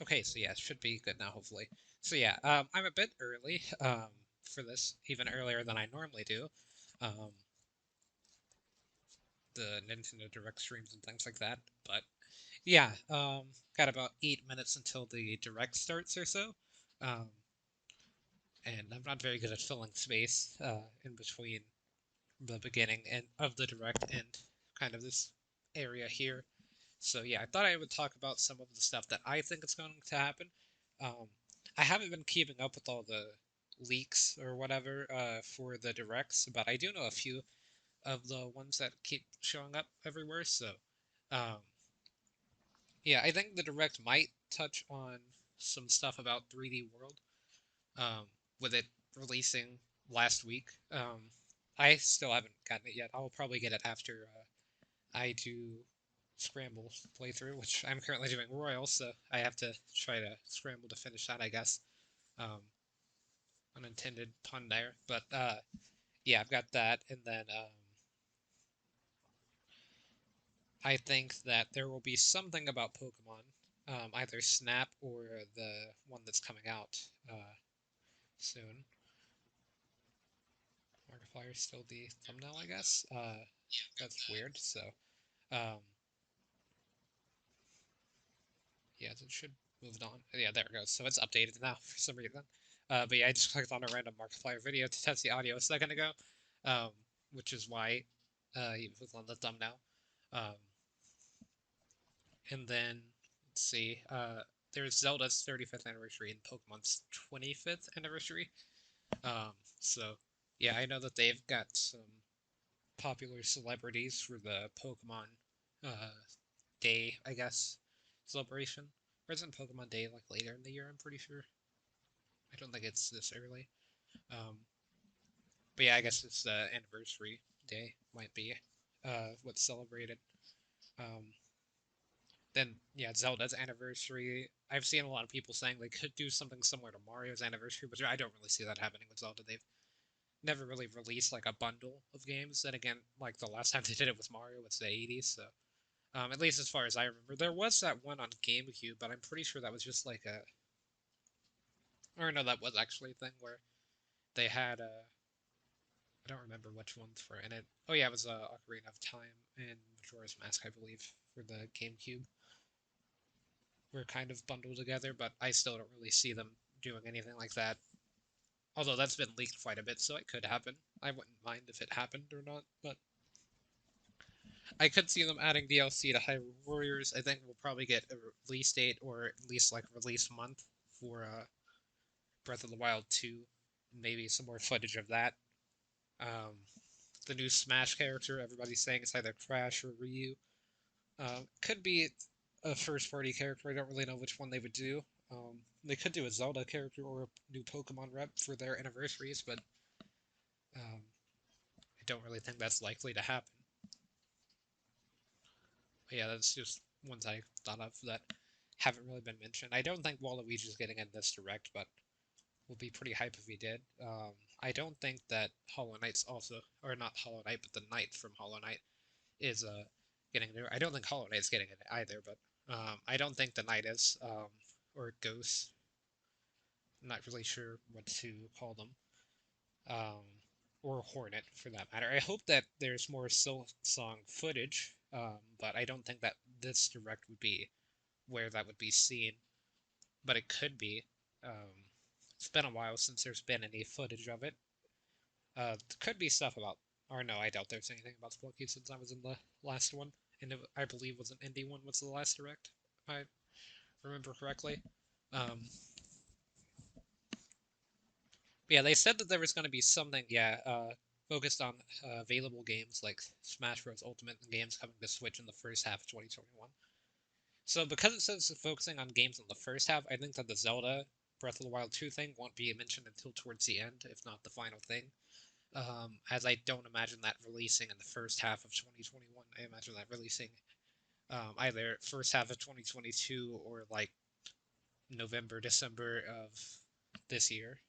Okay, so yeah, it should be good now, hopefully. So yeah, I'm a bit early for this, even earlier than I normally do. Um, the Nintendo Direct streams and things like that. But yeah, got about 8 minutes until the Direct starts or so. Um, and I'm not very good at filling space in between the beginning and of the Direct and kind of this area here. So yeah, I thought I would talk about some of the stuff that I think is going to happen. Um, I haven't been keeping up with all the leaks or whatever for the directs, but I do know a few of the ones that keep showing up everywhere. So um, yeah, I think the direct might touch on some stuff about 3D World um, with it releasing last week. I still haven't gotten it yet. I'll probably get it after I do Scramble playthrough, which I'm currently doing Royal, so I have to try to scramble to finish that, I guess. Um, Unintended pun there, but yeah, I've got that, and then I think that there will be something about Pokemon, either Snap or the one that's coming out soon. Markiplier is still the thumbnail, I guess. That's weird. So, um, yeah, it should move on. Yeah, there it goes. So it's updated now for some reason. But yeah, I just clicked on a random Markiplier video to test the audio a second ago, um, which is why he was on the thumbnail. Um, and then let's see. There's Zelda's 35th anniversary and Pokemon's 25th anniversary. So yeah, I know that they've got some popular celebrities for the Pokemon uh, Day, I guess, celebration. Or isn't Pokemon Day like later in the year? I'm pretty sure. I don't think it's this early. Um, but yeah, I guess it's the anniversary day might be what's celebrated. Um, then yeah, Zelda's anniversary. I've seen a lot of people saying they could do something similar to Mario's anniversary, but I don't really see that happening with Zelda. They've never really released like a bundle of games. And again, like the last time they did it with Mario was the 80s, so at least as far as I remember, there was that one on GameCube, but I'm pretty sure that was just like a, or no, that was actually a thing where they had I don't remember which ones were in it. Oh yeah, it was Ocarina of Time and Majora's Mask, I believe, for the GameCube. Were kind of bundled together, but I still don't really see them doing anything like that. Although that's been leaked quite a bit, so it could happen. I wouldn't mind if it happened or not, but I could see them adding DLC to Hyrule Warriors. I think we'll probably get a release date or at least like release month for Breath of the Wild 2. Maybe some more footage of that. Um, the new Smash character, everybody's saying it's either Crash or Ryu. Could be a first party character. I don't really know which one they would do. They could do a Zelda character or a new Pokemon rep for their anniversaries, but I don't really think that's likely to happen. But yeah, that's just ones I thought of that haven't really been mentioned. I don't think Waluigi's getting in this direct, but would be pretty hype if he did. I don't think that Hollow Knight's also, or not Hollow Knight, but the Knight from Hollow Knight is getting there. I don't think Hollow Knight's getting it either, but I don't think the Knight is, or Ghost. I'm not really sure what to call them, um, or Hornet for that matter. I hope that there's more Silksong footage, but I don't think that this direct would be where that would be seen. But it could be. Um, it's been a while since there's been any footage of it. There could be stuff about, or no, I doubt there's anything about Spelunky since I was in the last one, and it, I believe was an indie one. Was the last direct, if I remember correctly. Um, yeah, they said that there was going to be something, yeah, focused on available games like Smash Bros. Ultimate and games coming to Switch in the first half of 2021. So because it says it's focusing on games in the first half, I think that the Zelda Breath of the Wild 2 thing won't be mentioned until towards the end, if not the final thing. As I don't imagine that releasing in the first half of 2021. I imagine that releasing either first half of 2022 or like November, December of this year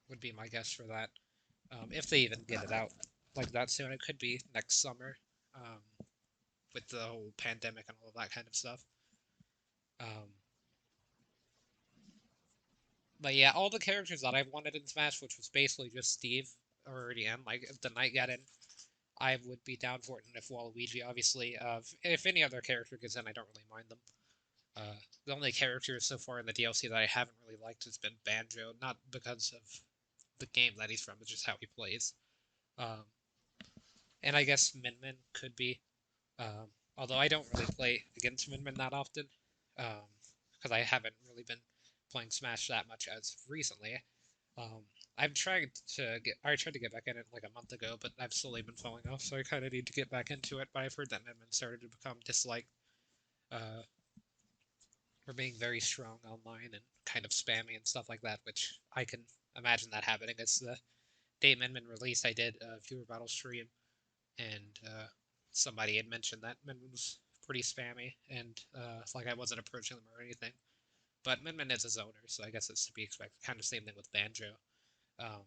would be my guess for that. If they even get it out like that soon, it could be next summer with the whole pandemic and all of that kind of stuff. Um, But yeah, all the characters that I've wanted in Smash, which was basically just Steve, already in. Like, if the Knight got in, I would be down for it, and if Waluigi, obviously. If any other character gets in, I don't really mind them. The only character so far in the DLC that I haven't really liked has been Banjo, not because of the game that he's from, but just how he plays. Um, and I guess Min Min could be, um, although I don't really play against Min Min that often, because I haven't really been playing Smash that much as recently. Um, I've tried to get, I tried to get back in it like a month ago, but I've slowly been falling off, so I kind of need to get back into it. But I've heard that Min Min started to become disliked, uh, for being very strong online and kind of spammy and stuff like that, which I can imagine that happening. As the day Min Min released, I did a viewer battle stream, and somebody had mentioned that Min Min was pretty spammy, and like I wasn't approaching them or anything. But Min Min is a zoner, so I guess it's to be expected. Kind of same thing with Banjo. Um,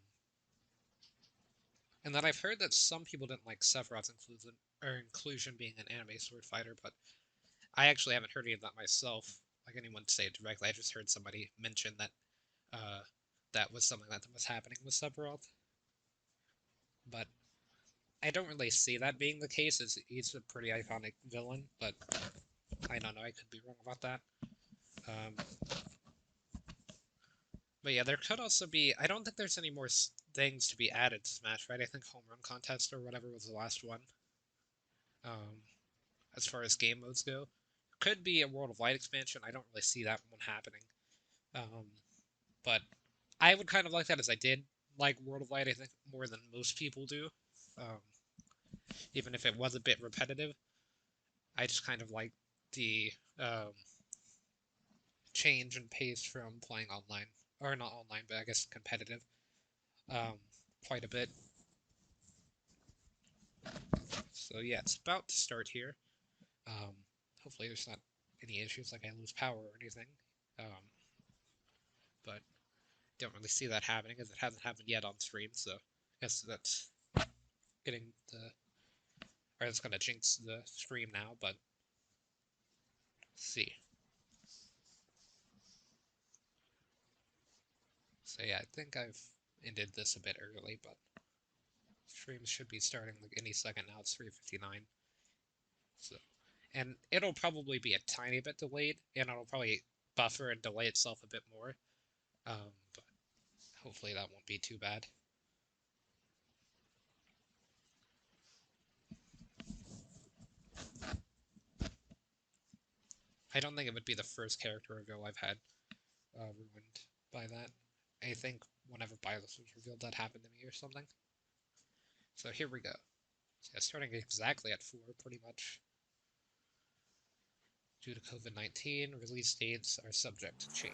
and then I've heard that some people didn't like Sephiroth's inclusion being an anime sword fighter, but I actually haven't heard any of that myself. Like anyone say it directly. I just heard somebody mention that uh, that was something that was happening with Sephiroth. But I don't really see that being the case, as he's a pretty iconic villain, but I don't know, I could be wrong about that. Um, but yeah, there could also be, I don't think there's any more things to be added to Smash, right? I think Home Run Contest or whatever was the last one, um, as far as game modes go. Could be a World of Light expansion, I don't really see that one happening. Um, but I would kind of like that, as I did like World of Light, I think, more than most people do. Um, even if it was a bit repetitive, I just kind of like the change in pace from playing online, or not online, but I guess competitive, um, quite a bit. So yeah, it's about to start here. Um, hopefully there's not any issues like I lose power or anything. Um, but don't really see that happening, as it hasn't happened yet on stream. So I guess that's getting the, or it's gonna jinx the stream now. But let's see. So yeah, I think I've ended this a bit early, but stream should be starting like any second now. It's 3:59. So, and it'll probably be a tiny bit delayed, and it'll probably buffer and delay itself a bit more. But hopefully that won't be too bad. I don't think it would be the first character reveal I've had ruined by that. I think whenever Byleth was revealed, that happened to me or something. So here we go. So yeah, starting exactly at 4, pretty much. Due to COVID-19, release dates are subject to change.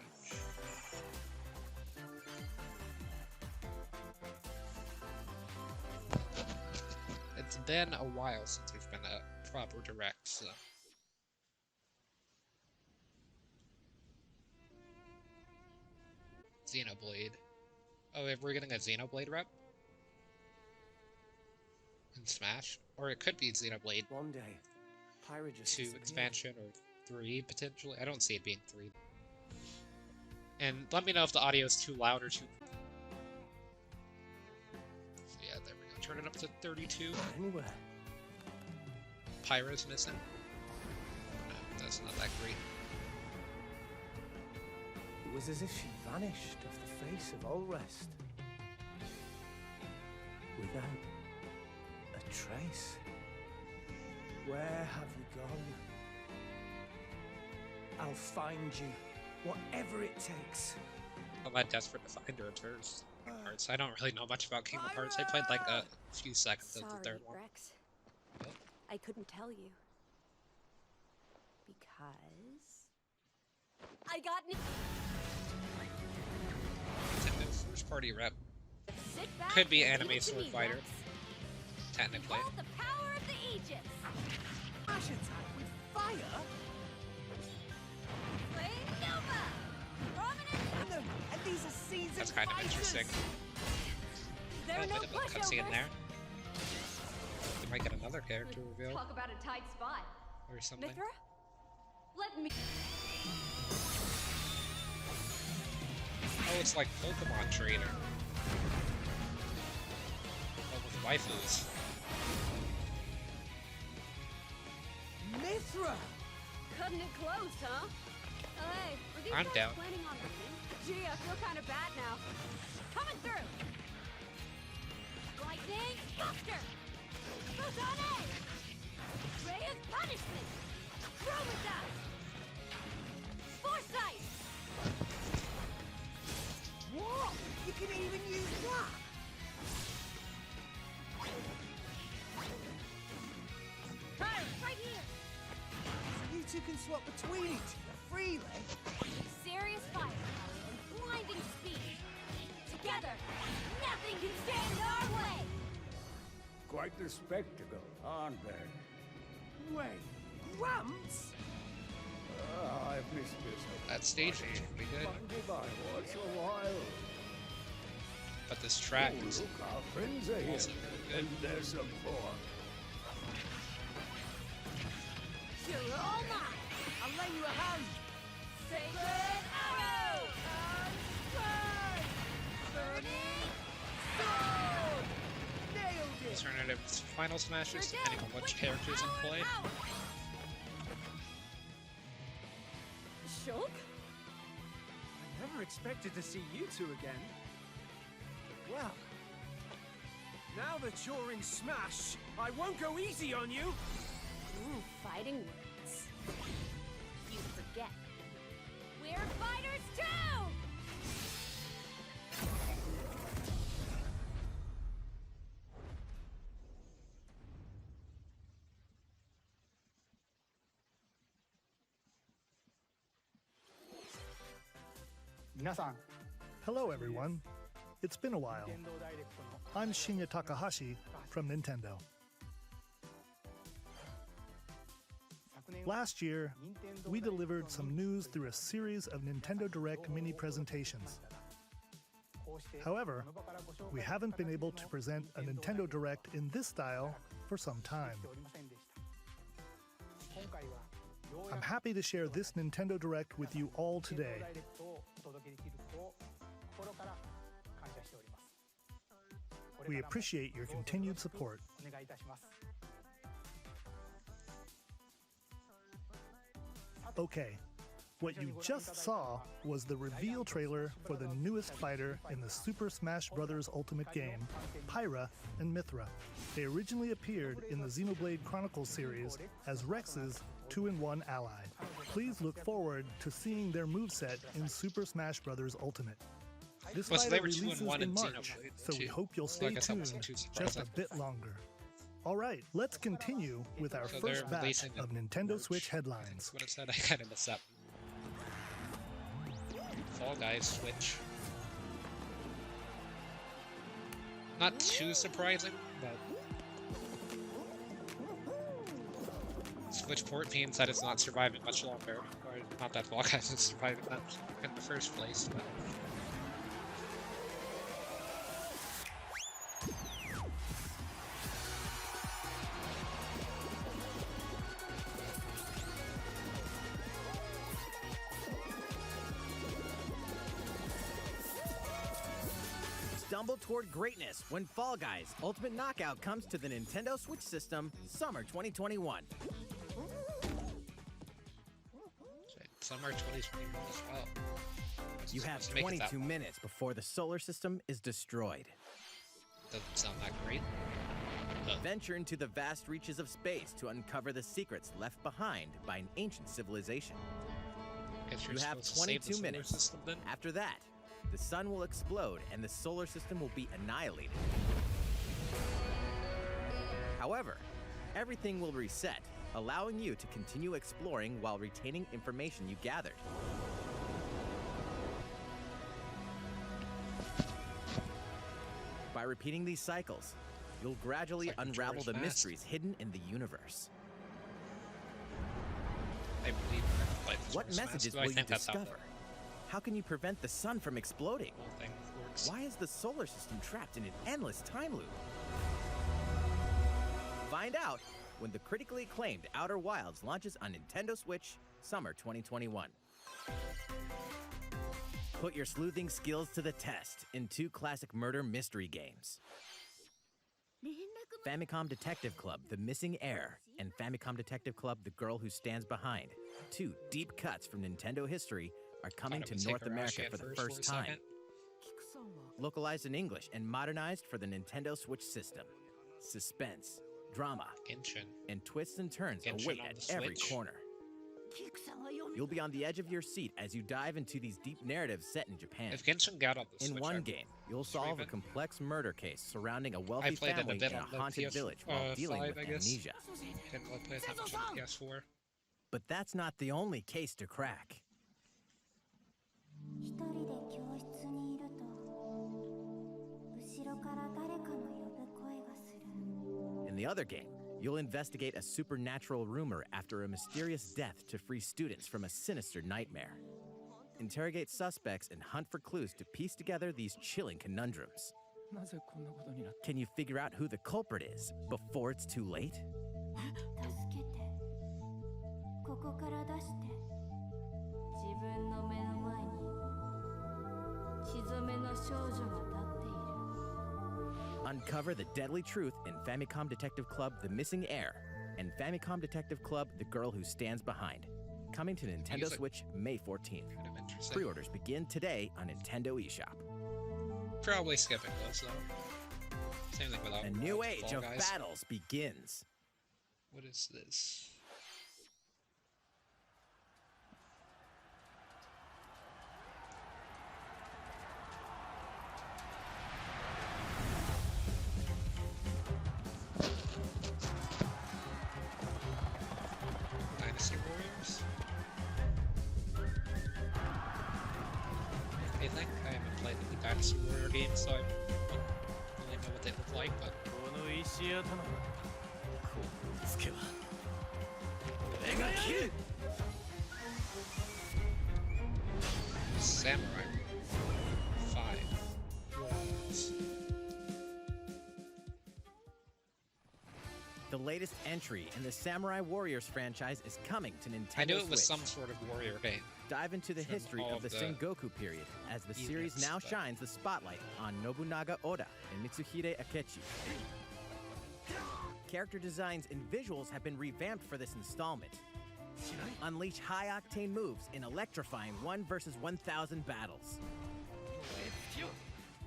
It's been a while since there's been a proper direct, so. Xenoblade. Oh, we're getting a Xenoblade rep in Smash? Or it could be Xenoblade One day, Pyra just 2 expansion, or 3 potentially. I don't see it being 3. And let me know if the audio is too loud or too... So yeah, there we go. Turn it up to 32. Anywhere. Pyra's missing. No, that's not that great. It was as if she vanished off the face of all rest. Without a trace. Where have you gone? I'll find you, whatever it takes. I'm not desperate to find her at first. Kingdom Hearts. I don't really know much about Kingdom Hearts. I played like a few seconds of the third one. Rex. I couldn't tell you. Because... I got... Nintendo's first party rep. Sit back Could be and anime give it to sword me, fighter, Rex. technically. Behold the power of the Aegis. Ash attack with fire? Flame Nova. Prominent. And these are seasoned That's kind of fighters. interesting. There A are no bit of a cutscene pushovers. there. We might get another character reveal Talk about a tight spot. or something. Mithra? Let me... Oh, it's like Pokemon Trainer. But with waifus. Mithra! Cutting it close, huh? Oh, hey, were these I'm guys down. planning on winning? Gee, I feel kind of bad now. Coming through! Lightning, Scepter! Photone! Ray of Punishment! Chromata! Foresight! What? You can even use that? Hey, right here! You two can swap between each other freely. Serious fire and blinding speed. Together, nothing can stand in our way! Quite the spectacle, aren't they? Wait, Gramps? I've missed this. That stage is pretty good. Funny by once a while. But this track Oh, is look, our friends are here. also really good. And there's some more. You're all mine! I'll lend you a hand. Sacred arrow! Burning sword! Nailed it. Alternative final smashes, depending on which characters in play. Shulk? I never expected to see you two again. Well, now that you're in Smash, I won't go easy on you. Ooh, fighting words. You forget. We're fighters too! Hello everyone. It's been a while. I'm Shinya Takahashi from Nintendo. Last year, we delivered some news through a series of Nintendo Direct mini presentations. However, we haven't been able to present a Nintendo Direct in this style for some time. I'm happy to share this Nintendo Direct with you all today. We appreciate your continued support. Okay, what you just saw was the reveal trailer for the newest fighter in the Super Smash Bros. Ultimate game, Pyra and Mithra. They originally appeared in the Xenoblade Chronicles series as Rex's 2-in-1 ally. Please look forward to seeing their moveset in Super Smash Bros. Ultimate. This Well, so fighter they were 2 releases and 1 in in March, Xenoblade, so we too. hope you'll So I stay guess that tuned wasn't too just a surprising. bit longer. All right, let's continue with our So first they're batch releasing in of Nintendo March. Switch I headlines. think that's what it said. I kind of missed that. Fall Guys Switch. Not too surprising, but Switch port means that it's not surviving much longer, or not that Fall Guys is surviving that in the first place. But Stumble toward greatness when Fall Guys Ultimate Knockout comes to the Nintendo Switch system summer 2021. summer 2021 as well. You have Supposed to make it that 22 minutes before the solar system is destroyed. doesn't sound that great. Venture into the vast reaches of space to uncover the secrets left behind by an ancient civilization. Guess you're You have supposed to save the 22 solar minutes. system then? After that, the sun will explode and the solar system will be annihilated. However, everything will reset, allowing you to continue exploring while retaining information you gathered. By repeating these cycles, you'll gradually It's like unravel Majora's the Mask. mysteries hidden in the universe. I believe I played What Majora's Mask, messages but I will you think that's how the discover? How can you prevent the sun from exploding? whole thing works. Why is the solar system trapped in an endless time loop? Find out when the critically acclaimed Outer Wilds launches on Nintendo Switch summer 2021. Put your sleuthing skills to the test in 2 classic murder mystery games. Famicom Detective Club, The Missing Heir, and Famicom Detective Club, The Girl Who Stands Behind. 2 deep cuts from Nintendo history are coming Thought it to would North take America Arashi for the at first a time. second. Localized in English and modernized for the Nintendo Switch system. Suspense, drama, Genshin. and twists and turns Genshin await on at the every Switch. corner. You'll be on the edge of your seat as you dive into these deep narratives set in Japan. If Genshin got on the In Switch, one I would game, you'll solve a even. complex murder case surrounding a I wealthy played it a family bit in on a the haunted PS, village while dealing 5, with I guess. amnesia. Didn't really play it that much on the PS4. But that's not the only case to crack. 一人で教室にいると後ろから誰かの呼ぶ声がする In the other game, you'll investigate a supernatural rumor after a mysterious death to free students from a sinister nightmare. Interrogate suspects and hunt for clues to piece together these chilling conundrums. Can you figure out who the culprit is before it's too late? 助けてここから出して自分の目の前に血染めの少女が立っている Uncover the deadly truth in Famicom Detective Club The Missing Heir and Famicom Detective Club The Girl Who Stands Behind. Coming to Nintendo Music. Switch May 14th. Kind of interesting. Pre-orders begin today on Nintendo eShop. Probably skipping those though. Same thing without A new Fall age of Guys. battles begins. What is this? Dynasty Warriors? I think I haven't played any Dynasty Warrior games, so I don't really know what they look like, but この石頭こうつけば Samurai 5 Warriors. The latest entry in the Samurai Warriors franchise is coming to Nintendo I knew it was Switch. some sort of warrior game. Dive into the from history all of the of the Sengoku period as the series events, now but- shines the spotlight on Nobunaga Oda and Mitsuhide Akechi. Character designs and visuals have been revamped for this installment. Unleash high-octane moves in electrifying 1 versus 1,000 battles.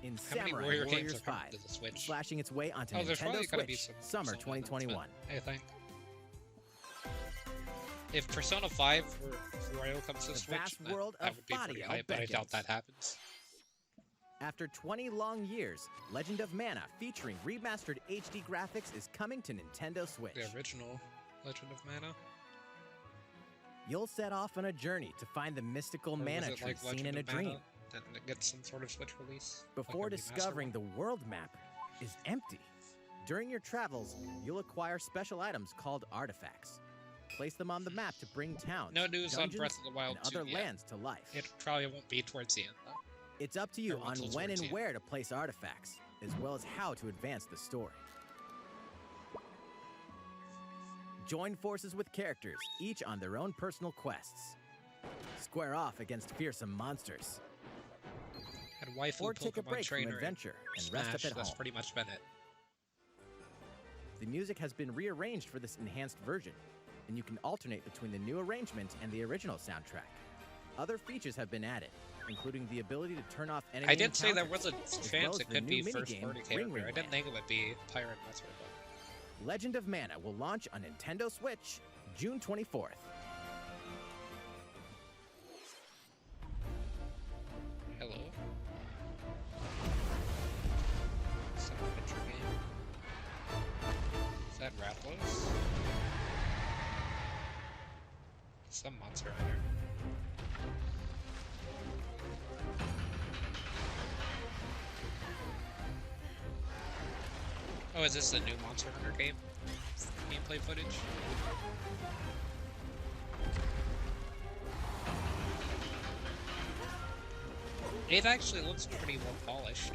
In How many Samurai warrior games Warriors are coming 5, to the Switch? slashing its way onto Oh, there's Nintendo probably gotta be Switch some summer Persona 2021. announcement, I think. If Persona 5 or Royal comes to The Switch, vast then world that of would be pretty Fadio hype, but I doubt beckons. that happens. After 20 long years, Legend of Mana featuring remastered HD graphics is coming to Nintendo Switch. The original Legend of Mana? You'll set off on a journey to find the mystical Or was mana it tree like seen Legend in a of Mana? dream. Then it gets some sort of Switch release? Before like a remastered discovering one? the world map is empty. During your travels, you'll acquire special items called artifacts. Place them on the map to bring towns, No news on dungeons, Breath of the Wild and 2 other yet. lands to life. It probably won't be towards the end, though. It's up to you Or on until when towards and the where to place artifacts, as well as how to advance the story. Join forces with characters, each on their own personal quests. Square off against fearsome monsters, Had waifu or take a Pokemon break from trainer in adventure and rest Smash, up at that's home. pretty much been it. The music has been rearranged for this enhanced version, and you can alternate between the new arrangement and the original soundtrack. Other features have been added, including the ability to turn off enemy I did say there was encounters, a as chance well as it the could new be first minigame, party Ring character. Ring I didn't Land. think it would be Pirate Method, but Legend of Mana will launch on Nintendo Switch June 24th. hello. Some adventure game. Is that Rathalos? Some Monster Hunter. Oh, is this the new Monster Hunter game? Gameplay footage? It actually looks pretty well polished.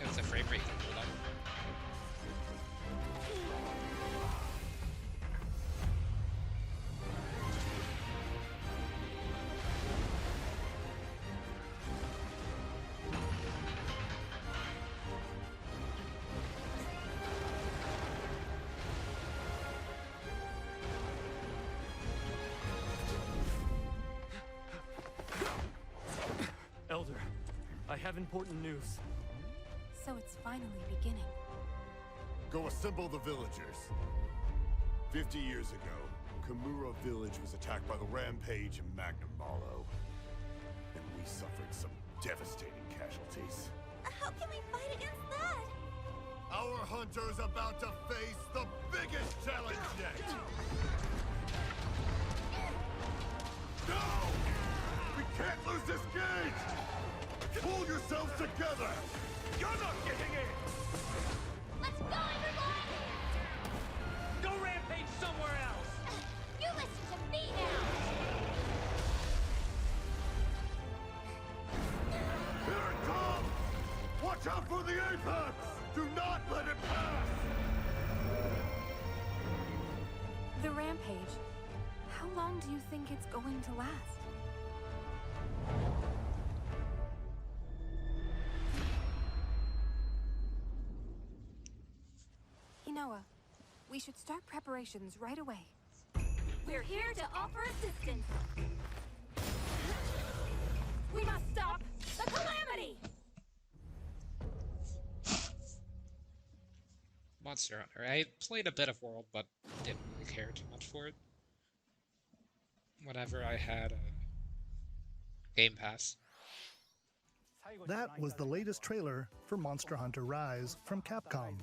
If the frame rate can hold up. have important news. So it's finally beginning. Go assemble the villagers. 50 years ago, Kamura village was attacked by the Rampage and Magnum Malo. And we suffered some devastating casualties. How can we fight against that? Our hunter's about to face the biggest challenge yet! No! We can't lose this gauge! Pull yourselves together! You're not getting in! Let's go, everyone! Go rampage somewhere else! You listen to me now! Here it comes! Watch out for the apex! Do not let it pass! The rampage. How long do you think it's going to last? Inoa, we should start preparations right away. We're here to offer assistance. We must stop the calamity! Monster Hunter. I played a bit of World, but didn't really care too much for it. Whenever I had a Game Pass. That was the latest trailer for Monster Hunter Rise from Capcom.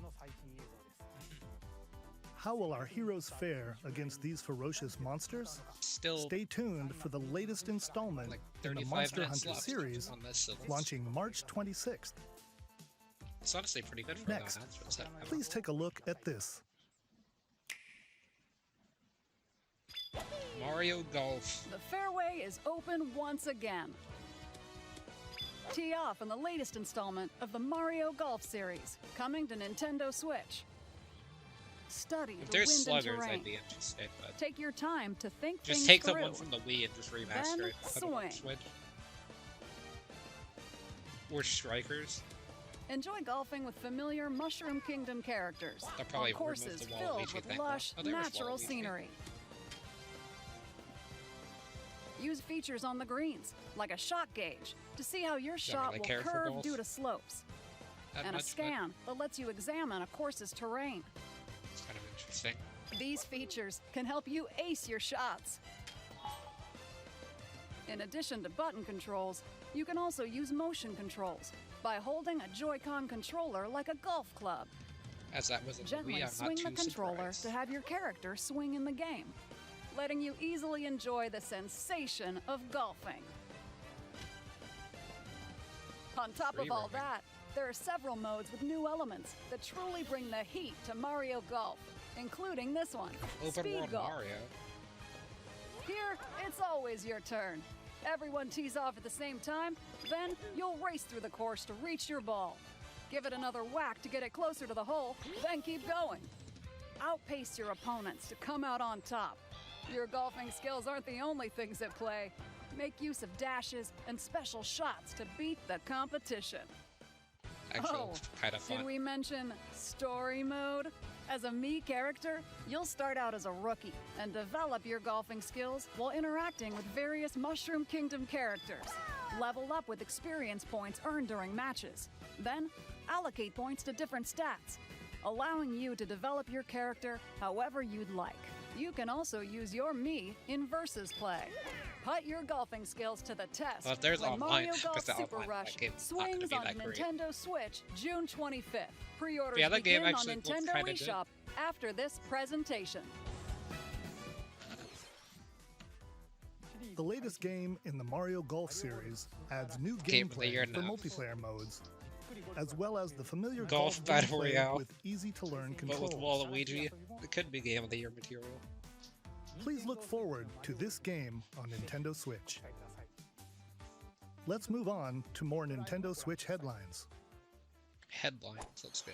How will our heroes fare against these ferocious monsters? Still, Stay tuned for the latest installment like in the 35 Monster minutes Hunter left series, on this, so launching March 26th. it's honestly pretty good for Next, the announcements that have. please take a look at this. Mario Golf. The fairway is open once again. Tee off in the latest installment of the Mario Golf series, coming to Nintendo Switch. Study If the there's wind and sluggers, terrain. I'd be interested, but Take your time to think just things take through. the one from the Wii and just remaster Then it. Put it on swing. Switch. Or Strikers. Enjoy golfing with familiar Mushroom Kingdom characters They'll probably on courses remove the filled Waluigi with thing. lush, Oh, there was natural Waluigi. scenery. Use features on the greens, like a shot gauge, to see how your shot really will care for curve golf due to slopes, That and a much, but scan that lets you examine a course's terrain. it's kind of interesting. These features can help you ace your shots. In addition to button controls, you can also use motion controls by holding a Joy-Con controller like a golf club. As that was in the Gently Wii, I'm swing not the too controller surprised. to have your character swing in the game, letting you easily enjoy the sensation of golfing. On top of all Free roaming. that, there are several modes with new elements that truly bring the heat to Mario Golf, including this one, Open Speed World Golf. Mario. Here, it's always your turn. Everyone tees off at the same time, then you'll race through the course to reach your ball. Give it another whack to get it closer to the hole, then keep going. Outpace your opponents to come out on top. Your golfing skills aren't the only things at play. Make use of dashes and special shots to beat the competition. Actually, Oh, kind of fun. Did we mention story mode? As a Mii character, you'll start out as a rookie and develop your golfing skills while interacting with various Mushroom Kingdom characters. Level up with experience points earned during matches. Then, allocate points to different stats, allowing you to develop your character however you'd like. You can also use your Mii in versus play. Put your golfing skills to the test Well, if there's when online, Mario Golf because the Super online Rush game's not gonna swings be on that great. Nintendo Switch June 25th. Pre-orders Yeah, that game begin on actually looked Nintendo kinda good. eShop after this presentation. The latest game in the Mario Golf series adds new Game of the gameplay year for now. multiplayer modes, as well as the familiar Golf golf Battle gameplay Royale. with easy-to-learn But with controls. Waluigi, it could be Game of the Year material. Please look forward to this game on Nintendo Switch. Let's move on to more Nintendo Switch headlines. Headlines, let's go.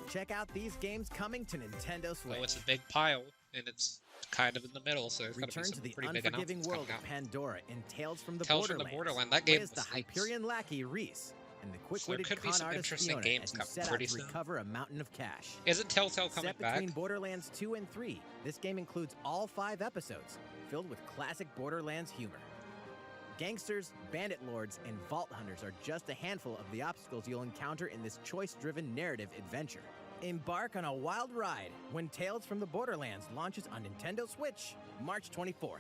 Check out these games coming to Nintendo Switch. Oh, it's a big pile, and it's kind of in the middle, so there's gotta be Return some to the pretty big unforgiving announcements world coming of out. Pandora in Tales from the Tales from the Borderlands. Borderland, that game Play as the was hyped. Hyperion lackey Reese and the So there quick-witted could be con some artist interesting Fiona games as you coming set out pretty to soon. recover a mountain of cash. Isn't Telltale coming Set back? between Borderlands 2 and 3, this game includes all 5 episodes, filled with classic Borderlands humor. Gangsters, bandit lords, and vault hunters are just a handful of the obstacles you'll encounter in this choice-driven narrative adventure. Embark on a wild ride when Tales from the Borderlands launches on Nintendo Switch March 24th.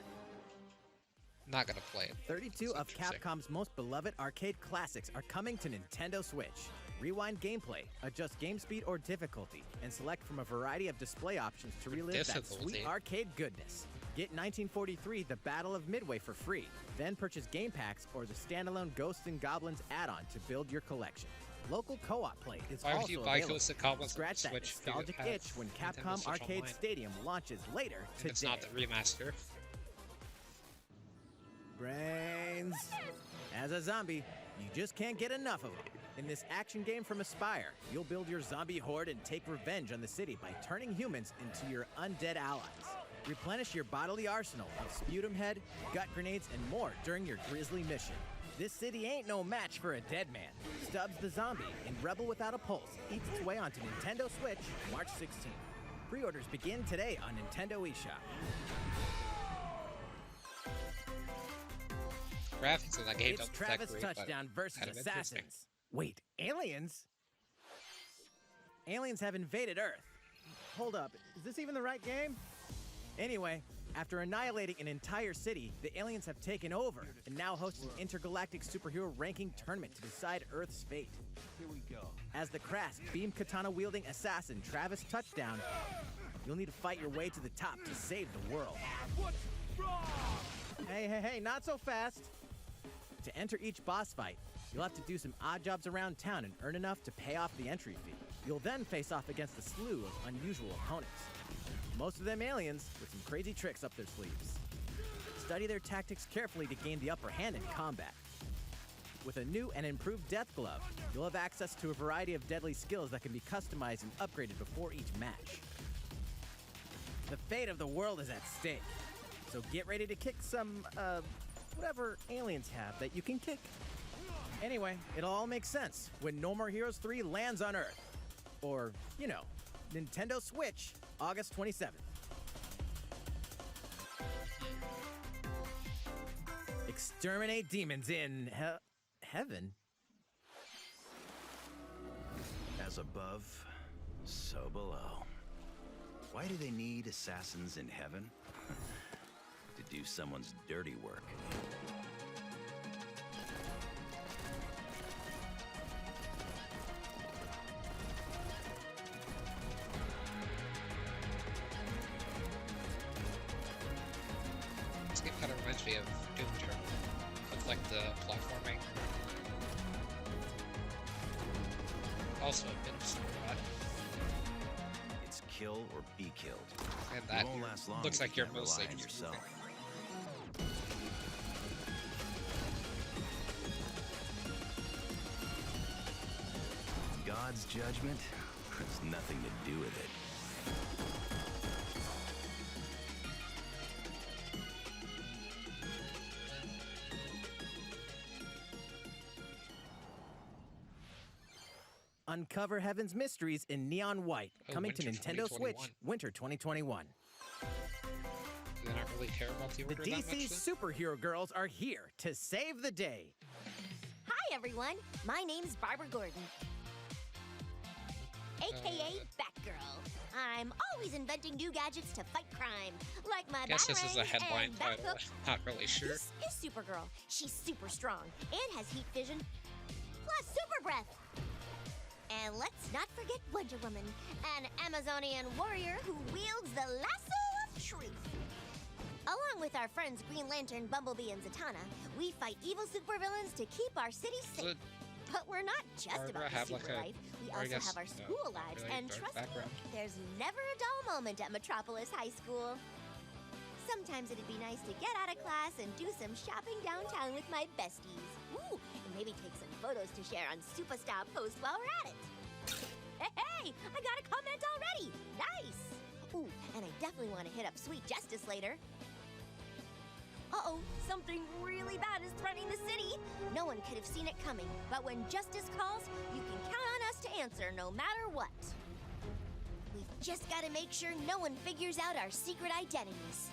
Not gonna play it. 32 of Capcom's most beloved arcade classics are coming to Nintendo Switch. Rewind gameplay, adjust game speed or difficulty, and select from a variety of display options to relive that sweet arcade goodness. Get 1943 The Battle of Midway for free, then purchase game packs or the standalone Ghosts and Goblins add-on to build your collection. Local co-op play is Why would also you buy available. Ghosts and Goblins Scratch that Switch if you nostalgic have itch when Nintendo Capcom Switch Arcade Online? Stadium launches later today. It's not the remaster. Brains. As a zombie, you just can't get enough of them. In this action game from Aspyr, you'll build your zombie horde and take revenge on the city by turning humans into your undead allies. Replenish your bodily arsenal of sputum head, gut grenades, and more during your grisly mission. This city ain't no match for a dead man. Stubbs the Zombie in Rebel Without a Pulse eats its way onto Nintendo Switch March 16th. Pre-orders begin today on Nintendo eShop. Graphics in that game It's don't look that Travis great, but Touchdown versus kind of interesting. Assassins. Wait, aliens? Aliens have invaded Earth. Hold up, is this even the right game? Anyway, after annihilating an entire city, the aliens have taken over and now host an intergalactic superhero ranking tournament to decide Earth's fate. Here we go. As the crass, beam katana-wielding assassin Travis Touchdown, you'll need to fight your way to the top to save the world. What's wrong? Hey, not so fast. To enter each boss fight, you'll have to do some odd jobs around town and earn enough to pay off the entry fee. You'll then face off against a slew of unusual opponents. Most of them aliens with some crazy tricks up their sleeves. Study their tactics carefully to gain the upper hand in combat. With a new and improved death glove, you'll have access to a variety of deadly skills that can be customized and upgraded before each match. The fate of the world is at stake, so get ready to kick some, whatever aliens have that you can kick. Anyway, it'll all make sense when No More Heroes 3 lands on Earth. Or, you know, Nintendo Switch, August 27th. Exterminate demons in heaven. As above, so below. Why do they need assassins in heaven? To do someone's dirty work. This game kind of reminds me of Doom Eternal, with like the platforming. Also a bit of Superbot. It's kill or be killed. And that You won't last long looks if like you you're can't mostly rely on just yourself. moving. God's judgment has nothing to do with it. Uncover Heaven's mysteries in neon white, Oh, coming to winter Nintendo Switch 2021. winter 2021. Do they not really care about the The order that much? DC then? superhero girls are here to save the day. Hi, everyone. My name's Barbara Gordon, aka Batgirl. I'm always inventing new gadgets to fight crime, like my I guess this is a batarangs headline and title. Bathook. Not really sure. This is Supergirl. She's super strong and has heat vision, plus super breath. And let's not forget Wonder Woman, an Amazonian warrior who wields the lasso of truth. Along with our friends Green Lantern, Bumblebee, and Zatanna, we fight evil supervillains to keep our city safe. But we're not just Barbara about the have like super a- life. We or I also guess, have our school lives, really and dark trust background. me, there's never a dull moment at Metropolis High School. Sometimes it'd be nice to get out of class and do some shopping downtown with my besties. Ooh, and maybe take some photos to share on Superstar Post while we're at it. Hey, I got a comment already. Nice. Ooh, and I definitely want to hit up Sweet Justice later. Uh-oh, something really bad is threatening the city. No one could have seen it coming, but when justice calls, you can count on us to answer no matter what. We've just got to make sure no one figures out our secret identities.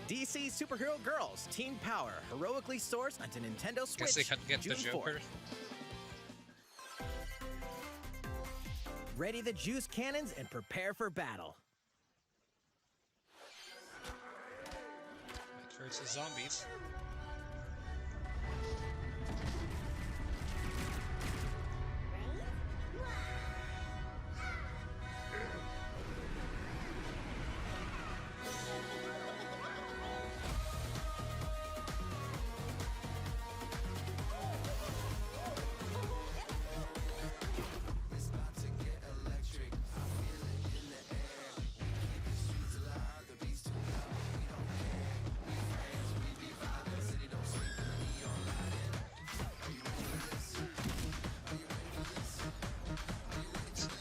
DC Superhero Girls Teen Power heroically soars onto Nintendo Switch Guess they couldn't get June the Joker. 4th. Ready the juice cannons and prepare for battle. Versus zombies.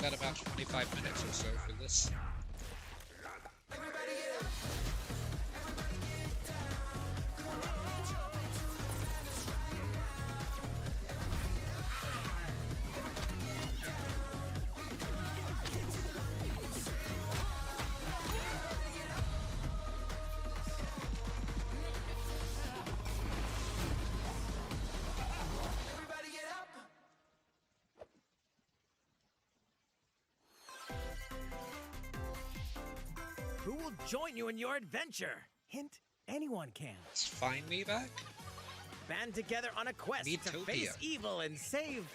Got about 25 minutes or so for this. Who will join you in your adventure? Hint, anyone can. Let's find me back. Band together on a quest to Miitopia. face evil and save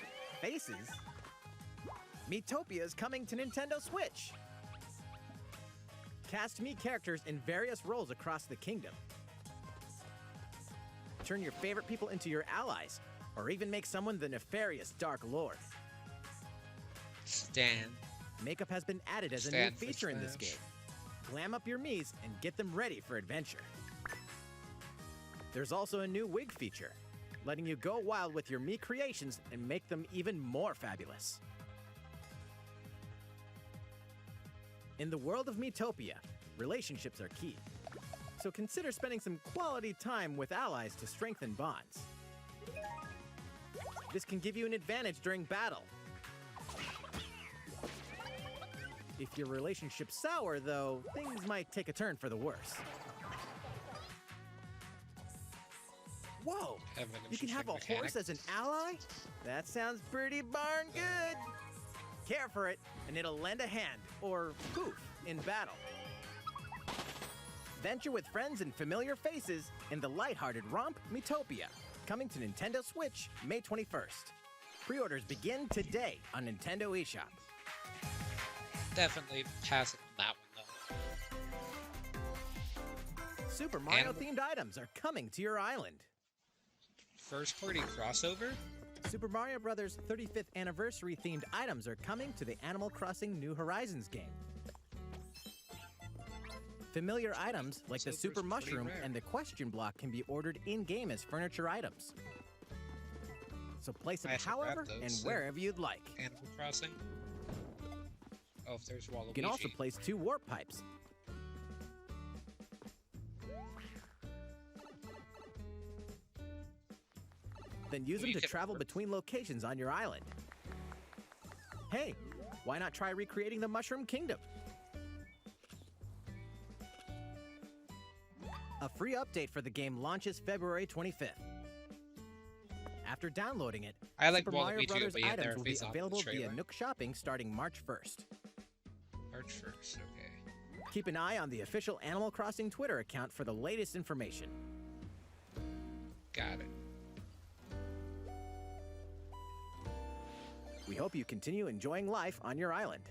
faces. Miitopia is coming to Nintendo Switch. Cast Mii characters in various roles across the kingdom. Turn your favorite people into your allies, or even make someone the nefarious Dark Lord. Stan. Makeup has been added as a new Stand for feature in this Smash. game. Glam up your Miis and get them ready for adventure. There's also a new wig feature, letting you go wild with your Mii creations and make them even more fabulous. In the world of Miitopia, relationships are key. So consider spending some quality time with allies to strengthen bonds. This can give you an advantage during battle. If your relationship's sour, though, things might take a turn for the worse. Whoa! Have an You can have a interesting horse mechanic. as an ally? That sounds pretty darn good! Care for it, and it'll lend a hand, or poof, in battle. Venture with friends and familiar faces in the lighthearted romp Miitopia, coming to Nintendo Switch May 21st. Pre-orders begin today on Nintendo eShop. Definitely passing on that one though. Super Mario-themed items are coming to your island. First party crossover? Super Mario Bros. 35th anniversary themed items are coming to the Animal Crossing New Horizons game. Familiar items like the Silver's Super pretty Mushroom rare. and the Question Block can be ordered in-game as furniture items. So place them I should grab however those, and so- wherever you'd like. Animal Crossing? Oh, if there's Waluigi. You can also place 2 warp pipes. Then use Well, them you to can travel warp. between locations on your island. Hey, why not try recreating the Mushroom Kingdom? A free update for the game launches February 25th. After downloading it, I like Super Mario Waluigi to Brothers be in there items if will be he's on the available via trailer. Nook Shopping starting March 1st. March 1st, okay. Keep an eye on the official Animal Crossing Twitter account for the latest information. Got it. We hope you continue enjoying life on your island.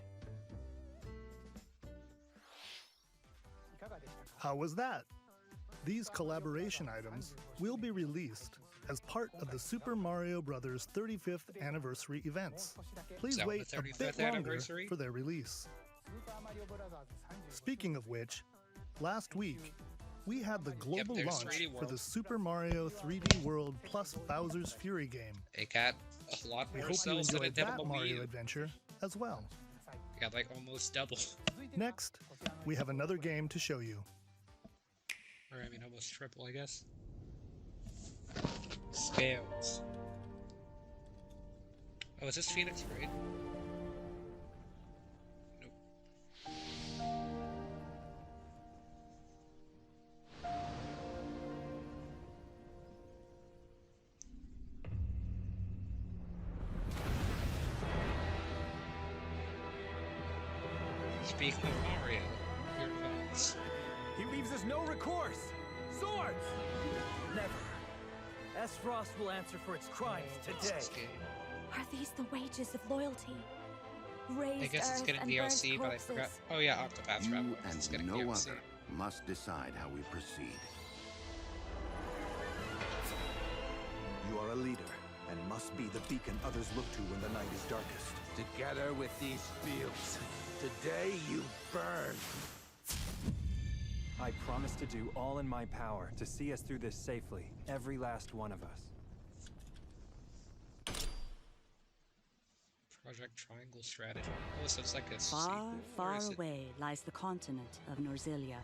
How was that? These collaboration items will be released as part of the Super Mario Bros. 35th anniversary events. Please that wait the a 35th bit longer anniversary? for their release. Speaking of which, last week, we had the global there's launch 3D for the World. Super Mario 3D World plus Bowser's Fury game. It got a lot We more hope you sales than enjoyed it did on that the Mario Wii. adventure as well. It got like almost double. Next, we have another game to show you. Or I mean almost triple, I guess. Scales. Oh, is this Phoenix Raid? Nope. Speaking of Mario, your thoughts? He leaves us no recourse. Swords! Never. S-Frost will answer for its crimes today. Are these the wages of loyalty? Raised I guess it's earth getting and DLC, burnt but I corpses. forgot. Oh yeah, Octopath You Traveler. It's and getting no DLC. other must decide how we proceed. You are a leader, and must be the beacon others look to when the night is darkest. Together with these fields, today you burn. I promise to do all in my power to see us through this safely, every last one of us. Project Triangle Strategy. Oh, so it's like a Far, sequel, far or is it... away lies the continent of Norzilia,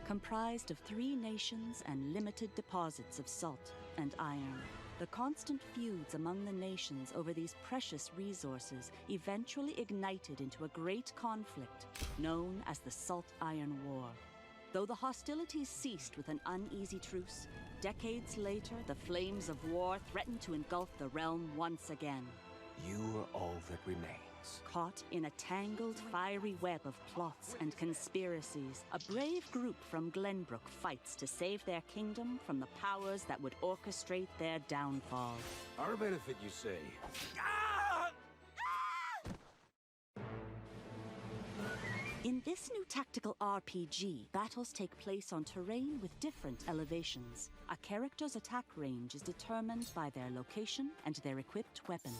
comprised of 3 nations and limited deposits of salt and iron. The constant feuds among the nations over these precious resources eventually ignited into a great conflict known as the Salt Iron War. Though the hostilities ceased with an uneasy truce, decades later the flames of war threatened to engulf the realm once again. You are all that remains. Caught in a tangled, fiery web of plots and conspiracies, a brave group from Glenbrook fights to save their kingdom from the powers that would orchestrate their downfall. Our benefit, you say? In this new tactical RPG, battles take place on terrain with different elevations. A character's attack range is determined by their location and their equipped weapon.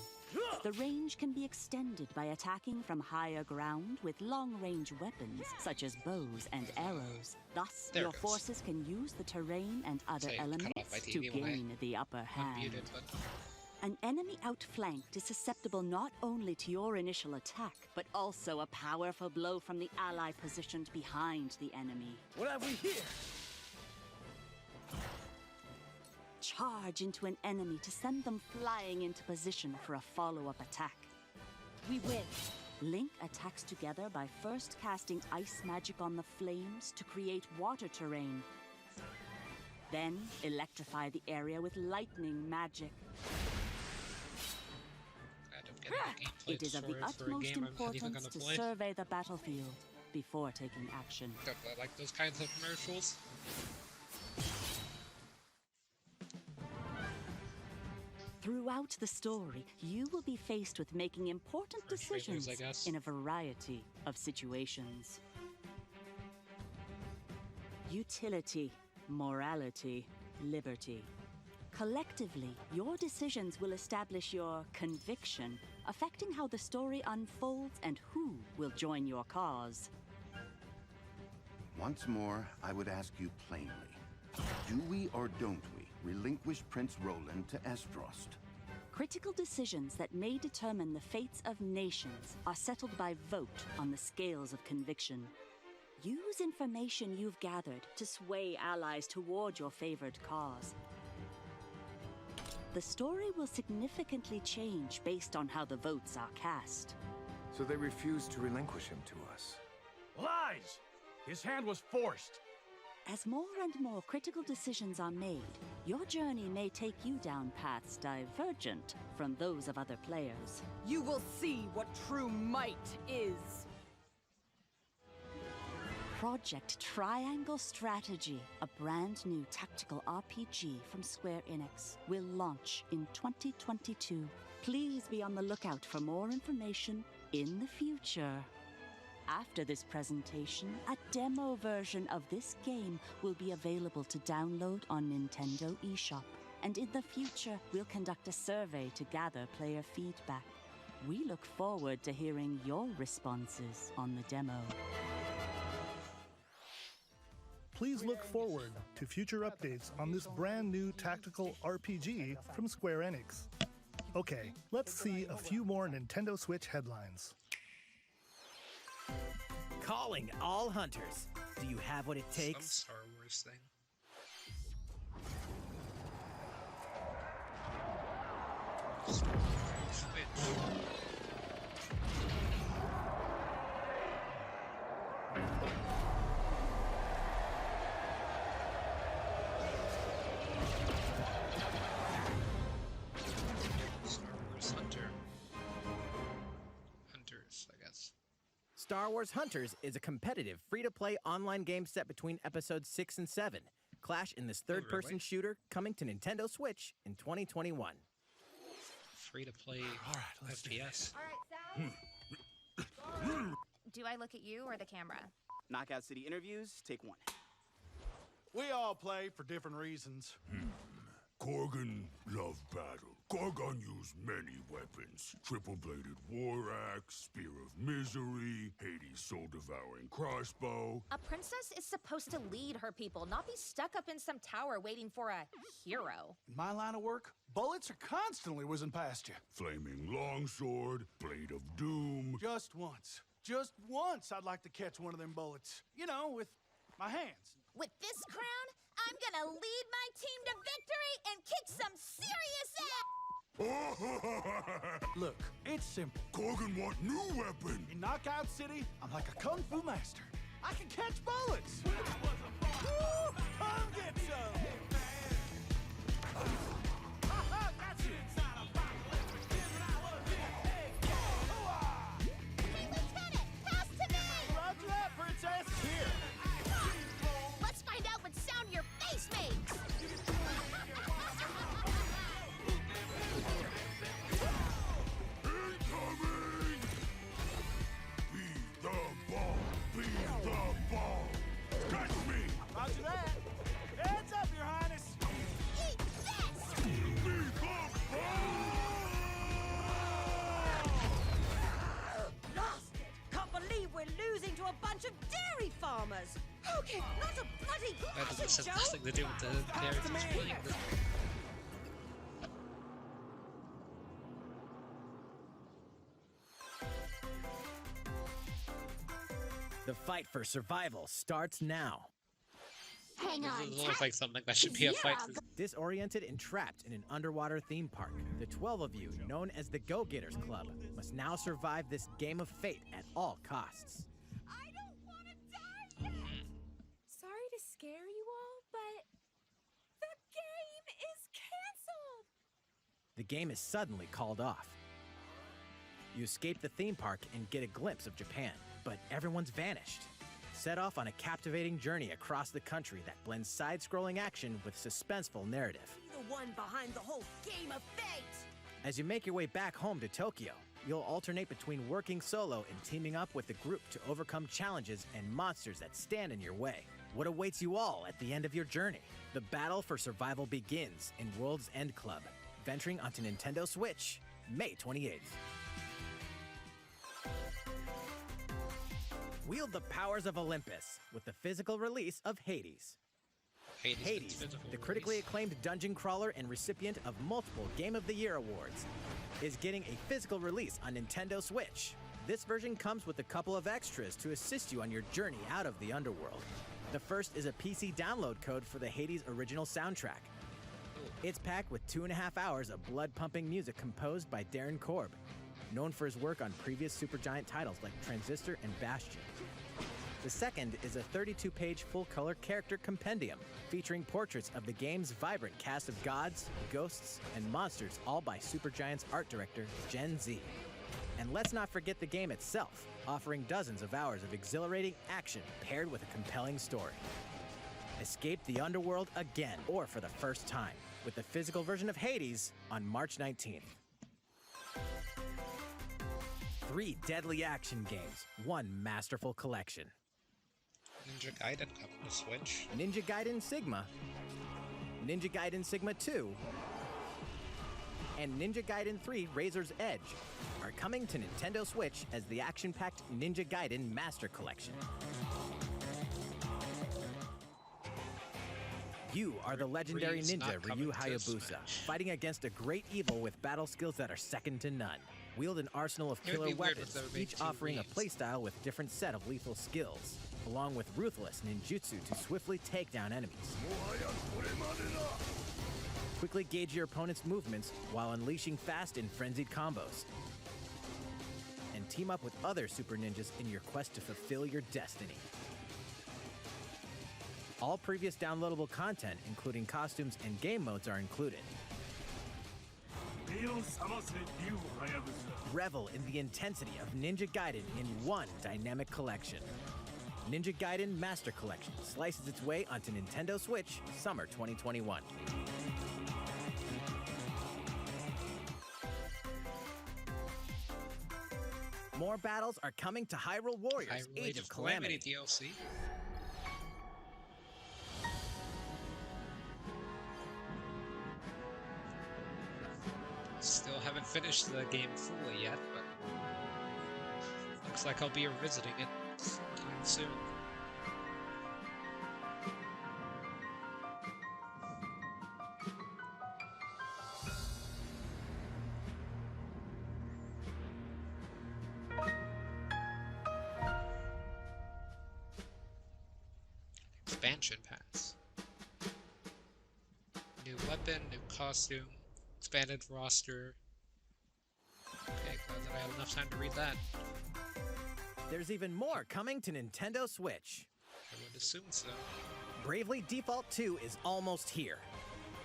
The range can be extended by attacking from higher ground with long-range weapons, such as bows and arrows. Thus, There it your goes. forces can use the terrain and other Say, cut off elements my to TV when I gain the upper hand. Unmuted, but... An enemy outflanked is susceptible not only to your initial attack, but also a powerful blow from the ally positioned behind the enemy. What have we here? Charge into an enemy to send them flying into position for a follow-up attack. We win. Link attacks together by first casting ice magic on the flames to create water terrain. Then electrify the area with lightning magic. It is of the utmost importance to survey the battlefield before taking action. Don't I like those kinds of commercials? Throughout the story, you will be faced with making important Or trailers, decisions I guess. in a variety of situations. Utility, morality, liberty. Collectively, your decisions will establish your conviction, affecting how the story unfolds and who will join your cause. Once more, I would ask you plainly. Do we or don't we relinquish Prince Roland to Esfrost? Critical decisions that may determine the fates of nations are settled by vote on the scales of conviction. Use information you've gathered to sway allies toward your favored cause. The story will significantly change based on how the votes are cast. So they refuse to relinquish him to us. Lies! His hand was forced. As more and more critical decisions are made, your journey may take you down paths divergent from those of other players. You will see what true might is. Project Triangle Strategy, a brand new tactical RPG from Square Enix, will launch in 2022. Please be on the lookout for more information in the future. After this presentation, a demo version of this game will be available to download on Nintendo eShop. And in the future, we'll conduct a survey to gather player feedback. We look forward to hearing your responses on the demo. Please look forward to future updates on this brand new tactical RPG from Square Enix. Okay, let's see a few more Nintendo Switch headlines. Calling all hunters. Do you have what it takes? Some Star Wars thing. Switch. Star Wars Hunters, I guess. Star Wars Hunters is a competitive, free-to-play online game set between episodes 6 and 7. Clash in this third-person shooter coming to Nintendo Switch in 2021. Free to play FPS. Do I look at you or the camera? Knockout City interviews, take 1. We all play for different reasons. Korgan loved battle. Korgan used many weapons. Triple-bladed war axe, spear of misery, Hades' soul-devouring crossbow. A princess is supposed to lead her people, not be stuck up in some tower waiting for a hero. In my line of work, bullets are constantly whizzing past you. Flaming longsword, blade of doom. Just once I'd like to catch one of them bullets. You know, with my hands. With this crown, I'm gonna lead my team to victory and kick some serious ass! Look, it's simple. Korgan want new weapon. In Knockout City, I'm like a kung fu master. I can catch bullets. Woo! Come get some! Got you! Hey, Lieutenant, pass to me! Roger that, Princess! Here! Let's find out what sound your face makes! Incoming! Be the ball! Be the ball! Catch me! Roger that! Heads up, Your Highness! Eat this! Be the ball! Lost it! Can't believe we're losing to a bunch of dairy farmers! Okay, not a bloody That cottage has show! nothing to do with the narrative playing. The fight for survival starts now. Hang on This looks like something that should be a fight. Disoriented and trapped in an underwater theme park, the 12 of you, known as the Go-Getters Club, must now survive this game of fate at all costs. I don't want to die! Sorry to scare you all, but the game is canceled! The game is suddenly called off. You escape the theme park and get a glimpse of Japan, but everyone's vanished. Set off on a captivating journey across the country that blends side-scrolling action with suspenseful narrative. Be the one behind the whole game of fate! As you make your way back home to Tokyo, you'll alternate between working solo and teaming up with the group to overcome challenges and monsters that stand in your way. What awaits you all at the end of your journey? The battle for survival begins in World's End Club, venturing onto Nintendo Switch, May 28th. Wield the powers of Olympus with the physical release of Hades. Hades, the critically acclaimed dungeon crawler and recipient of multiple Game of the Year awards, is getting a physical release on Nintendo Switch. This version comes with a couple of extras to assist you on your journey out of the underworld. The first is a PC download code for the Hades original soundtrack. It's packed with 2.5 hours of blood-pumping music composed by Darren Korb, known for his work on previous Supergiant titles like Transistor and Bastion. The second is a 32-page full-color character compendium featuring portraits of the game's vibrant cast of gods, ghosts, and monsters, all by Supergiant's art director, Gen Z. And let's not forget the game itself, offering dozens of hours of exhilarating action paired with a compelling story. Escape the underworld again, or for the first time, with the physical version of Hades on March 19th. 3 deadly action games, 1 masterful collection. Ninja Gaiden coming to Switch. Ninja Gaiden Sigma, Ninja Gaiden Sigma 2, and Ninja Gaiden 3 Razor's Edge are coming to Nintendo Switch as the action-packed Ninja Gaiden Master Collection. You are the legendary ninja Ryu Hayabusa, fighting against a great evil with battle skills that are second to none. Wield an arsenal of killer weapons, each offering a playstyle with different set of lethal skills, along with ruthless ninjutsu to swiftly take down enemies. Quickly gauge your opponent's movements while unleashing fast and frenzied combos. And team up with other super ninjas in your quest to fulfill your destiny. All previous downloadable content, including costumes and game modes, are included. Revel in the intensity of Ninja Gaiden in one dynamic collection. Ninja Gaiden Master Collection slices its way onto Nintendo Switch summer 2021. More battles are coming to Hyrule Warriors Age of Calamity. DLC. Still haven't finished the game fully yet, but looks like I'll be revisiting it soon. Expansion pass. New weapon, new costume, expanded roster. Okay, glad that I had enough time to read that. There's even more coming to Nintendo Switch. I would assume so. Bravely Default 2 is almost here.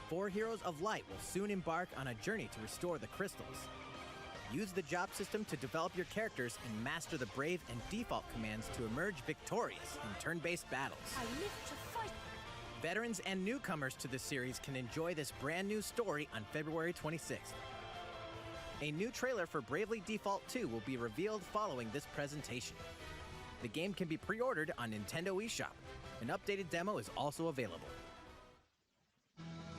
4 Heroes of Light will soon embark on a journey to restore the crystals. Use the job system to develop your characters and master the Brave and Default commands to emerge victorious in turn-based battles. I live to fight. Veterans and newcomers to the series can enjoy this brand new story on February 26th. A new trailer for Bravely Default 2 will be revealed following this presentation. The game can be pre-ordered on Nintendo eShop. An updated demo is also available.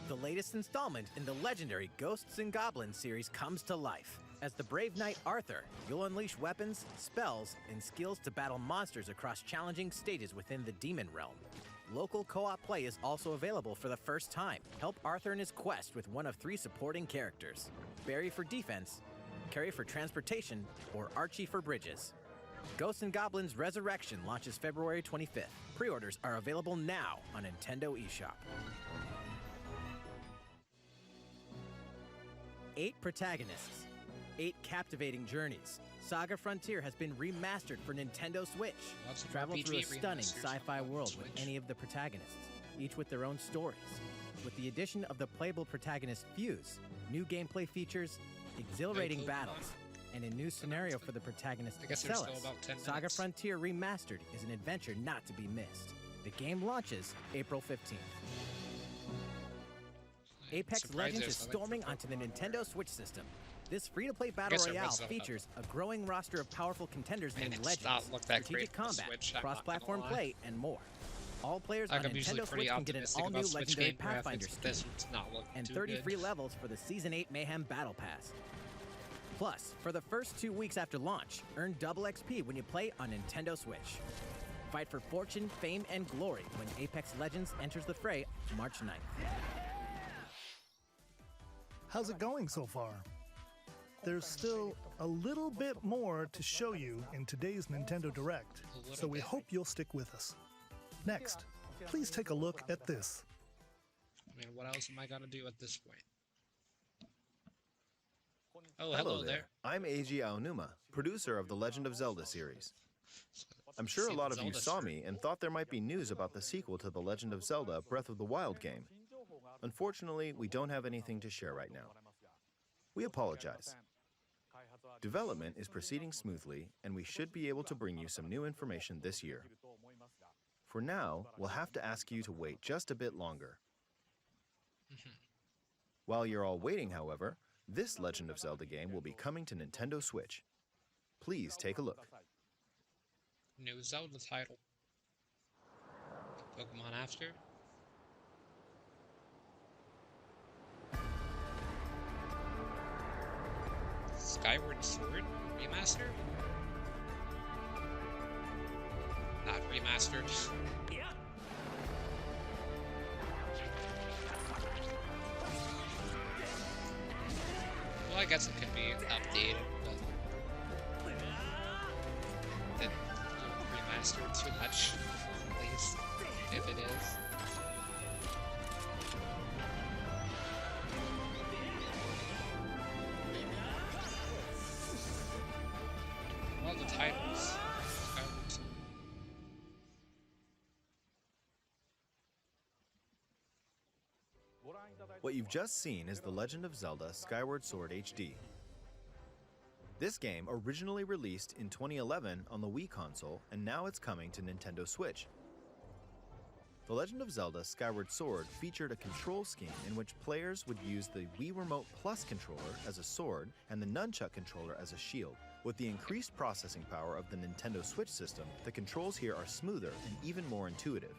The latest installment in the legendary Ghosts and Goblins series comes to life. As the brave knight Arthur, you'll unleash weapons, spells, and skills to battle monsters across challenging stages within the Demon Realm. Local co-op play is also available for the first time. Help Arthur in his quest with one of 3 supporting characters: Barry for defense, Carrie for transportation, or Archie for bridges. Ghosts and Goblins Resurrection launches February 25th. Pre-orders are available now on Nintendo eShop. 8 protagonists, 8 captivating journeys. Saga Frontier has been remastered for Nintendo Switch. Travel through a stunning sci-fi world with any of the protagonists, each with their own stories. With the addition of the playable protagonist Fuse, new gameplay features, exhilarating battles, and a new scenario for the protagonist Celis, Saga Frontier Remastered is an adventure not to be missed. The game launches April 15th. Apex Legends is storming onto the Nintendo Switch system. This free-to-play battle royale features a growing roster of powerful contenders named Legends, strategic combat, cross-platform play, and more. All players on Nintendo Switch can get an all-new Legendary Pathfinder skin, and 30 free levels for the Season 8 Mayhem Battle Pass. Plus, for the first 2 weeks after launch, earn double XP when you play on Nintendo Switch. Fight for fortune, fame, and glory when Apex Legends enters the fray March 9th. How's it going so far? There's still a little bit more to show you in today's Nintendo Direct, so we hope you'll stick with us. Next, please take a look at this. I mean, what else am I gonna do at this point? Oh, hello there. I'm Eiji Aonuma, producer of the Legend of Zelda series. I'm sure a lot of you saw me and thought there might be news about the sequel to the Legend of Zelda Breath of the Wild game. Unfortunately, we don't have anything to share right now. We apologize. Development is proceeding smoothly, and we should be able to bring you some new information this year. For now, we'll have to ask you to wait just a bit longer. While you're all waiting, however, this Legend of Zelda game will be coming to Nintendo Switch. Please take a look. New Zelda title. Pokemon After. Skyward Sword Remastered? Not remastered. Yeah. Well, I guess it could be updated, but then remastered too much, at least, if it is. All the titles. Skyward Sword. What you've just seen is The Legend of Zelda Skyward Sword HD. This game originally released in 2011 on the Wii console, and now it's coming to Nintendo Switch. The Legend of Zelda Skyward Sword featured a control scheme in which players would use the Wii Remote Plus controller as a sword and the Nunchuck controller as a shield. With the increased processing power of the Nintendo Switch system, the controls here are smoother and even more intuitive.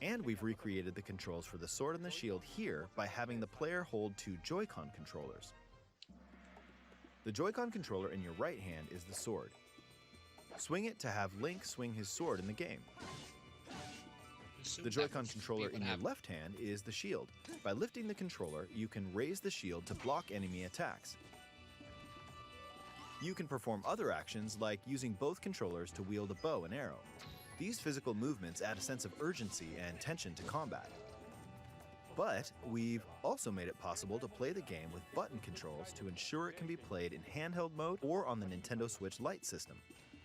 And we've recreated the controls for the sword and the shield here by having the player hold two Joy-Con controllers. The Joy-Con controller in your right hand is the sword. Swing it to have Link swing his sword in the game. The Joy-Con controller in your left hand is the shield. By lifting the controller, you can raise the shield to block enemy attacks. You can perform other actions like using both controllers to wield a bow and arrow. These physical movements add a sense of urgency and tension to combat. But we've also made it possible to play the game with button controls to ensure it can be played in handheld mode or on the Nintendo Switch Lite system.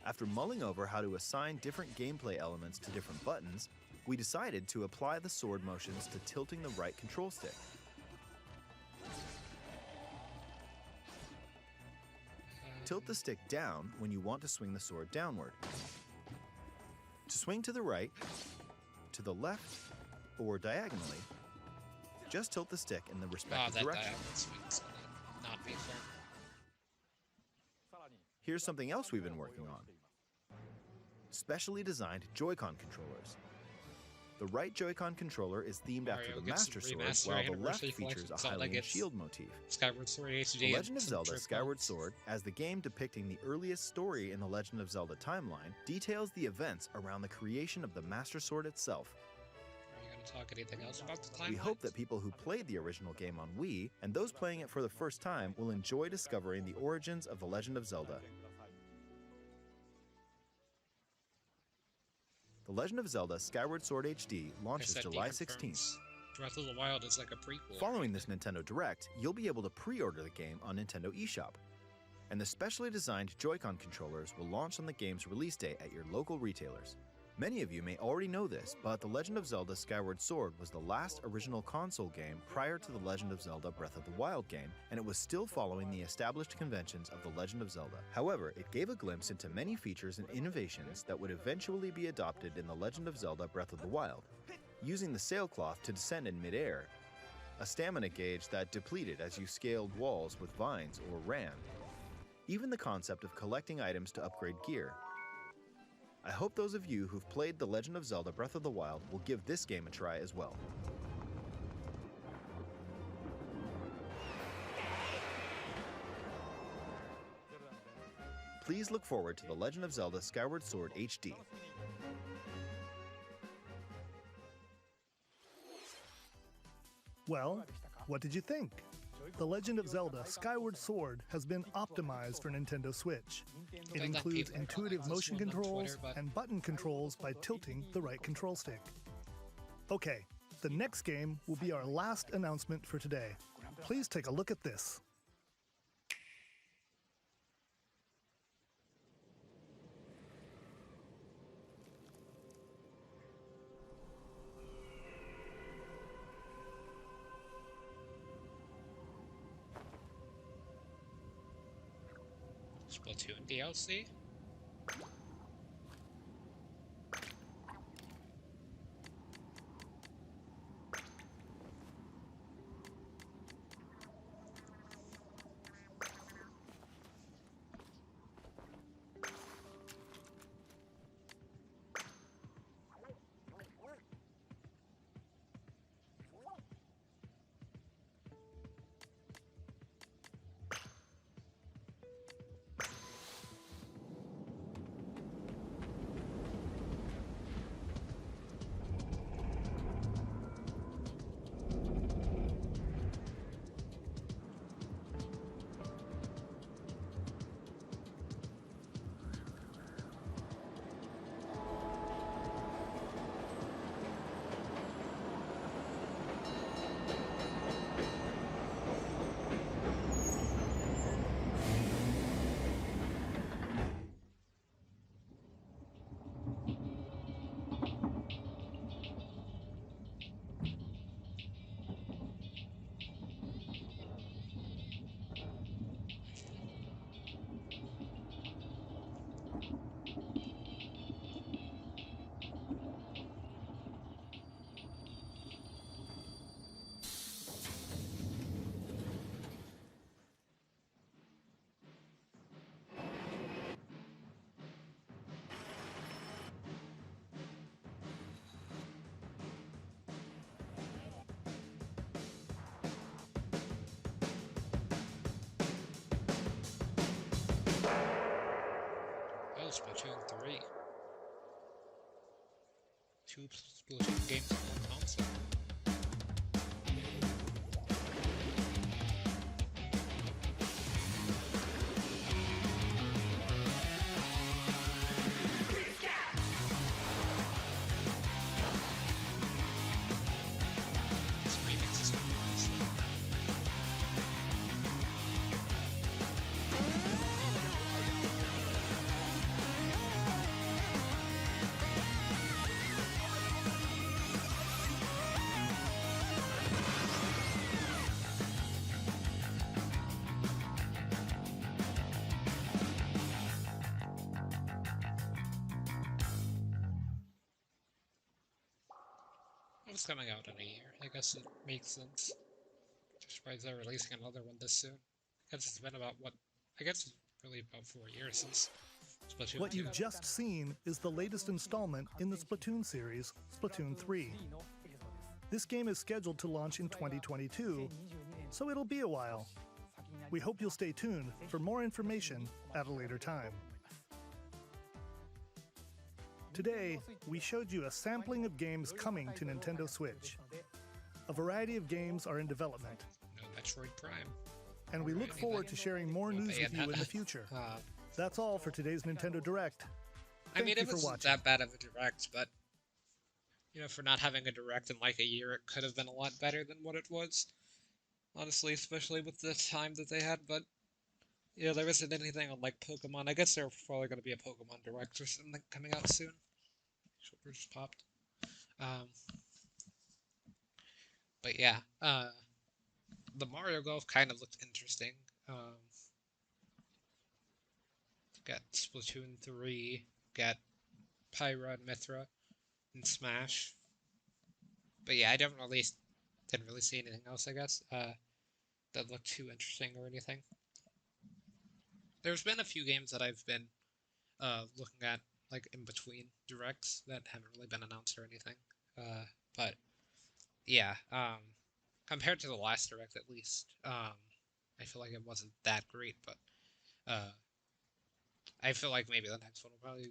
After mulling over how to assign different gameplay elements to different buttons, we decided to apply the sword motions to tilting the right control stick. Tilt the stick down when you want to swing the sword downward. To swing to the right, to the left, or diagonally, just tilt the stick in the respective direction. Not be fair. Here's something else we've been working on. Specially designed Joy-Con controllers. The right Joy-Con controller is themed after the Master Sword, while the left features a Hylian shield motif. Skyward Sword HD. The Legend of Zelda Skyward Sword, as the game depicting the earliest story in the Legend of Zelda timeline, details the events around the creation of the Master Sword itself. Are you going to talk anything else about the timeline? We hope that people who played the original game on Wii, and those playing it for the first time, will enjoy discovering the origins of the Legend of Zelda. The Legend of Zelda Skyward Sword HD launches July 16th. Breath of the Wild is like a prequel. Following this Nintendo Direct, you'll be able to pre-order the game on Nintendo eShop. And the specially designed Joy-Con controllers will launch on the game's release date at your local retailers. Many of you may already know this, but The Legend of Zelda Skyward Sword was the last original console game prior to The Legend of Zelda Breath of the Wild game, and it was still following the established conventions of The Legend of Zelda. However, it gave a glimpse into many features and innovations that would eventually be adopted in The Legend of Zelda Breath of the Wild. Using the sailcloth to descend in midair, a stamina gauge that depleted as you scaled walls with vines or ran, even the concept of collecting items to upgrade gear. I hope those of you who've played The Legend of Zelda Breath of the Wild will give this game a try as well. Please look forward to The Legend of Zelda Skyward Sword HD. Well, what did you think? The Legend of Zelda Skyward Sword has been optimized for Nintendo Switch. It includes intuitive motion controls and button controls by tilting the right control stick. Okay, the next game will be our last announcement for today. Please take a look at this. Splatoon DLC? Splatoon 3. 2 Splatoon games on one console. This remix is really nice. It's coming out in a year. I guess it makes sense. Just surprised they're releasing another one this soon. I guess it's been about what? I guess it's really about 4 years since Splatoon 2. What you've just seen is the latest installment in the Splatoon series, Splatoon 3. This game is scheduled to launch in 2022, so it'll be a while. We hope you'll stay tuned for more information at a later time. Today, we showed you a sampling of games coming to Nintendo Switch. A variety of games are in development. No Metroid Prime. And we look forward to sharing more news with you in the future. That's all for today's Nintendo Direct. I mean, Thank you it for wasn't watching. that bad of a Direct, but, you know, for not having a Direct in like a year, it could have been a lot better than what it was. Honestly, especially with the time that they had, but, you know, there isn't anything on like Pokemon. I guess there's probably going to be a Pokemon Direct or something coming out soon. Shoulder just popped. But yeah, the Mario Golf kind of looked interesting. Got Splatoon 3, got Pyra and Mithra, and Smash. But yeah, didn't really see anything else, I guess, that looked too interesting or anything. There's been a few games that I've been looking at, like, in between directs that haven't really been announced or anything. But yeah, compared to the last direct at least, I feel like it wasn't that great, but I feel like maybe the next one will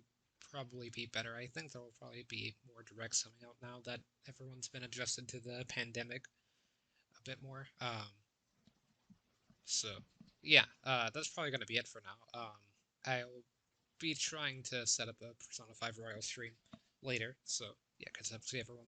probably be better. I think there will probably be more directs coming out now that everyone's been adjusted to the pandemic a bit more. So yeah, that's probably gonna be it for now. I'll be trying to set up a Persona 5 Royal stream later, so yeah, catch up to everyone.